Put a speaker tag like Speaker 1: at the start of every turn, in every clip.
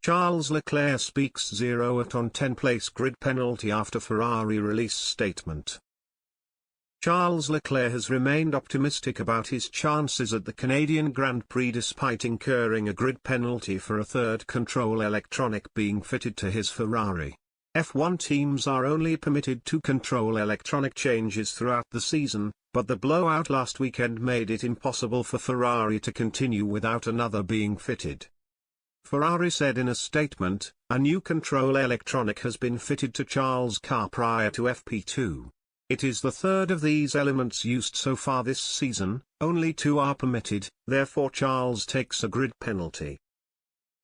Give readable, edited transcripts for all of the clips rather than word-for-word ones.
Speaker 1: Charles Leclerc speaks 0 at on 10 place grid penalty after Ferrari release statement. Charles Leclerc has remained optimistic about his chances at the Canadian Grand Prix despite incurring a grid penalty for a third control electronic being fitted to his Ferrari. F1 teams are only permitted 2 control electronic changes throughout the season, but the blowout last weekend made it impossible for Ferrari to continue without another being fitted. Ferrari said in a statement, "A new control electronic has been fitted to Charles' car prior to FP2. It is the third of these elements used so far this season, only 2 are permitted, therefore Charles takes a grid penalty."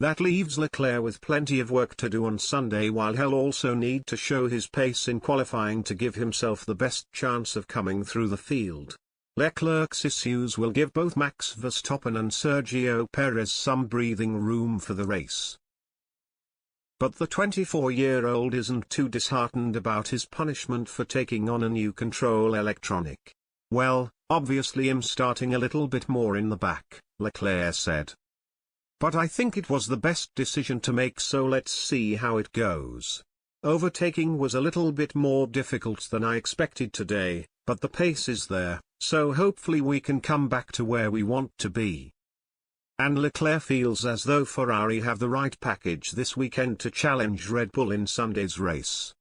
Speaker 1: That leaves Leclerc with plenty of work to do on Sunday, while he'll also need to show his pace in qualifying to give himself the best chance of coming through the field. Leclerc's issues will give both Max Verstappen and Sergio Perez some breathing room for the race. But the 24-year-old isn't too disheartened about his punishment for taking on a new control electronic. "Well, obviously I'm starting a little bit more in the back," Leclerc said. "But I think it was the best decision to make, so let's see how it goes. Overtaking was a little bit more difficult than I expected today, but the pace is there, so hopefully we can come back to where we want to be." And Leclerc feels as though Ferrari have the right package this weekend to challenge Red Bull in Sunday's race.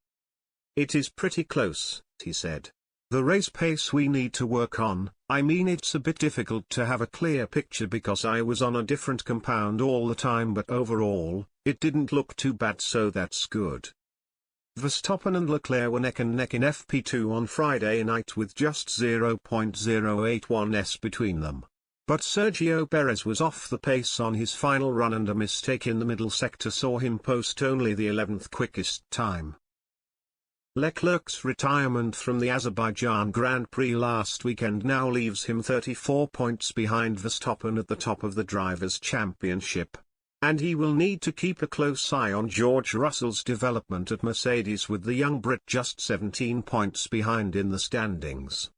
Speaker 1: "It is pretty close," he said. "The race pace we need to work on, I mean it's a bit difficult to have a clear picture because I was on a different compound all the time, but overall, it didn't look too bad, so that's good." Verstappen and Leclerc were neck and neck in FP2 on Friday night with just 0.081 s between them. But Sergio Perez was off the pace on his final run, and a mistake in the middle sector saw him post only the 11th quickest time. Leclerc's retirement from the Azerbaijan Grand Prix last weekend now leaves him 34 points behind Verstappen at the top of the Drivers' Championship. And he will need to keep a close eye on George Russell's development at Mercedes, with the young Brit just 17 points behind in the standings.